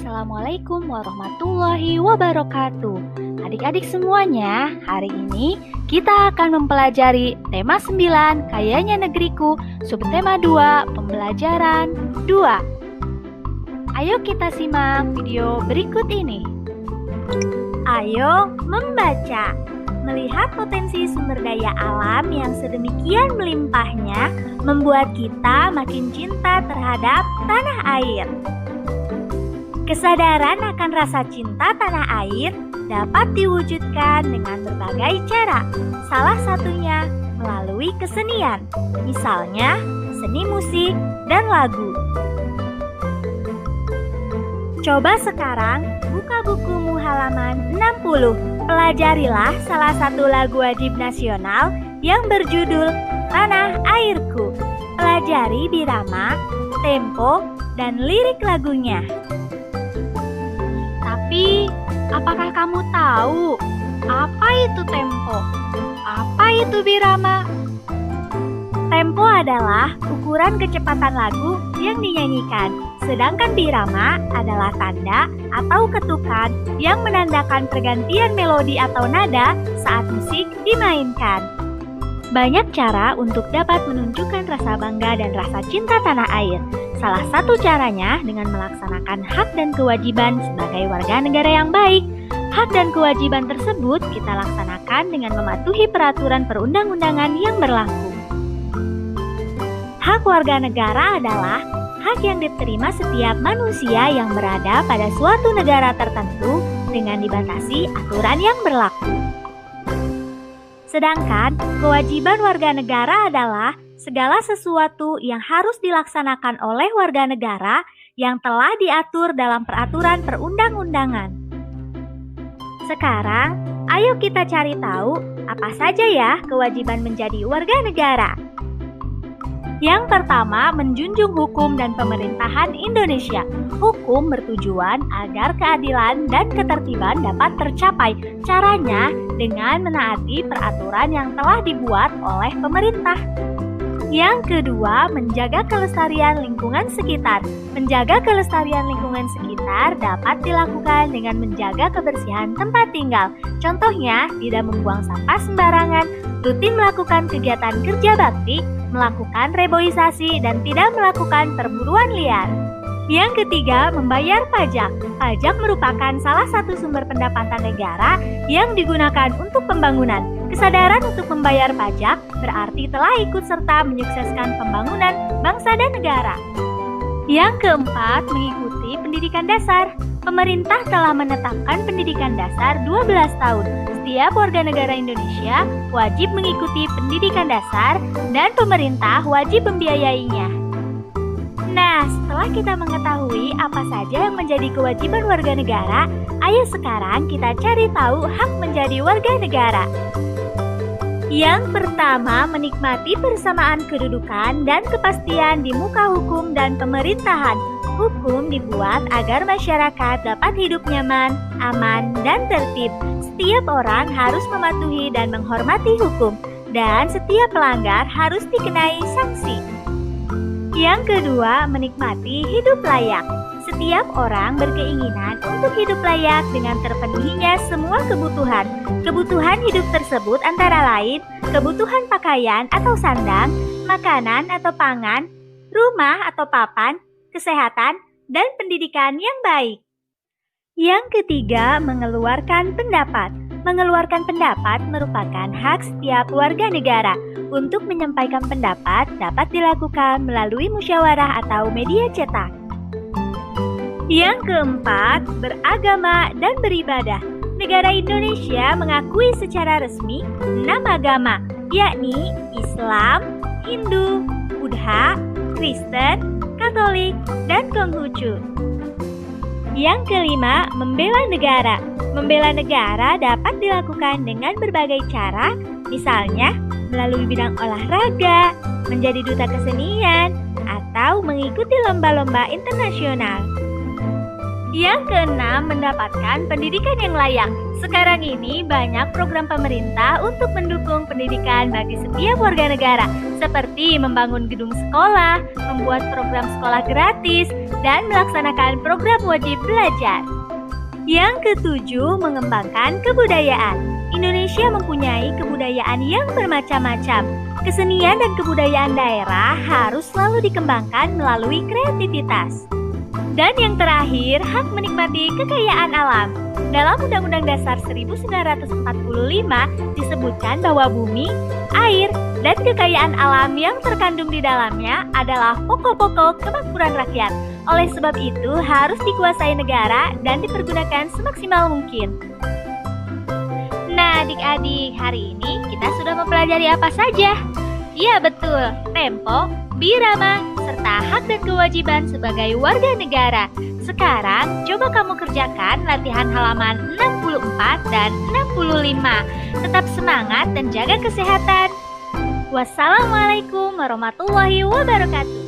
Assalamualaikum warahmatullahi wabarakatuh. Adik-adik semuanya, hari ini kita akan mempelajari tema 9, Kayanya Negeriku, subtema 2, pembelajaran 2. Ayo kita simak video berikut ini. Ayo membaca. Melihat potensi sumber daya alam yang sedemikian melimpahnya membuat kita makin cinta terhadap tanah air. Kesadaran akan rasa cinta tanah air dapat diwujudkan dengan berbagai cara. Salah satunya melalui kesenian, misalnya seni musik dan lagu. Coba sekarang buka bukumu halaman 60. Pelajarilah salah satu lagu wajib nasional yang berjudul Tanah Airku. Pelajari birama, tempo, dan lirik lagunya. Tapi, apakah kamu tahu apa itu tempo? Apa itu birama? Tempo adalah ukuran kecepatan lagu yang dinyanyikan, sedangkan birama adalah tanda atau ketukan yang menandakan pergantian melodi atau nada saat musik dimainkan. Banyak cara untuk dapat menunjukkan rasa bangga dan rasa cinta tanah air. Salah satu caranya dengan melaksanakan hak dan kewajiban sebagai warga negara yang baik. Hak dan kewajiban tersebut kita laksanakan dengan mematuhi peraturan perundang-undangan yang berlaku. Hak warga negara adalah hak yang diterima setiap manusia yang berada pada suatu negara tertentu dengan dibatasi aturan yang berlaku. Sedangkan kewajiban warga negara adalah segala sesuatu yang harus dilaksanakan oleh warga negara yang telah diatur dalam peraturan perundang-undangan. Sekarang, ayo kita cari tahu apa saja ya kewajiban menjadi warga negara. Yang pertama, menjunjung hukum dan pemerintahan Indonesia. Hukum bertujuan agar keadilan dan ketertiban dapat tercapai. Caranya dengan menaati peraturan yang telah dibuat oleh pemerintah. Yang kedua, menjaga kelestarian lingkungan sekitar. Menjaga kelestarian lingkungan sekitar dapat dilakukan dengan menjaga kebersihan tempat tinggal. Contohnya, tidak membuang sampah sembarangan, rutin melakukan kegiatan kerja bakti, melakukan reboisasi, dan tidak melakukan perburuan liar. Yang ketiga, membayar pajak. Pajak merupakan salah satu sumber pendapatan negara yang digunakan untuk pembangunan. Kesadaran untuk membayar pajak berarti telah ikut serta menyukseskan pembangunan bangsa dan negara. Yang keempat, mengikuti pendidikan dasar. Pemerintah telah menetapkan pendidikan dasar 12 tahun. Setiap warga negara Indonesia wajib mengikuti pendidikan dasar dan pemerintah wajib membiayainya. Nah, setelah kita mengetahui apa saja yang menjadi kewajiban warga negara, ayo sekarang kita cari tahu hak menjadi warga negara. Yang pertama, menikmati persamaan kedudukan dan kepastian di muka hukum dan pemerintahan. Hukum dibuat agar masyarakat dapat hidup nyaman, aman, dan tertib. Setiap orang harus mematuhi dan menghormati hukum, dan setiap pelanggar harus dikenai sanksi. Yang kedua, menikmati hidup layak. Setiap orang berkeinginan untuk hidup layak dengan terpenuhinya semua kebutuhan. Kebutuhan hidup tersebut antara lain kebutuhan pakaian atau sandang, makanan atau pangan, rumah atau papan, kesehatan, dan pendidikan yang baik. Yang ketiga, mengeluarkan pendapat. Mengeluarkan pendapat merupakan hak setiap warga negara. Untuk menyampaikan pendapat dapat dilakukan melalui musyawarah atau media cetak. Yang keempat, beragama dan beribadah. Negara Indonesia mengakui secara resmi 6 agama, yakni Islam, Hindu, Buddha, Kristen, Katolik, dan Konghucu. Yang kelima, membela negara. Membela negara dapat dilakukan dengan berbagai cara, misalnya melalui bidang olahraga, menjadi duta kesenian, atau mengikuti lomba-lomba internasional. Yang keenam, mendapatkan pendidikan yang layak. Sekarang ini banyak program pemerintah untuk mendukung pendidikan bagi setiap warga negara, seperti membangun gedung sekolah, membuat program sekolah gratis, dan melaksanakan program wajib belajar. Yang ketujuh, mengembangkan kebudayaan. Indonesia mempunyai kebudayaan yang bermacam-macam. Kesenian dan kebudayaan daerah harus selalu dikembangkan melalui kreativitas. Dan yang terakhir, hak menikmati kekayaan alam. Dalam Undang-Undang Dasar 1945 disebutkan bahwa bumi, air, dan kekayaan alam yang terkandung di dalamnya adalah pokok-pokok kemakmuran rakyat. Oleh sebab itu, harus dikuasai negara dan dipergunakan semaksimal mungkin. Nah, adik-adik, hari ini kita sudah mempelajari apa saja? Iya, betul. Tempo, birama, serta hak dan kewajiban sebagai warga negara. Sekarang, coba kamu kerjakan latihan halaman 64 dan 65. Tetap semangat dan jaga kesehatan. Wassalamualaikum warahmatullahi wabarakatuh.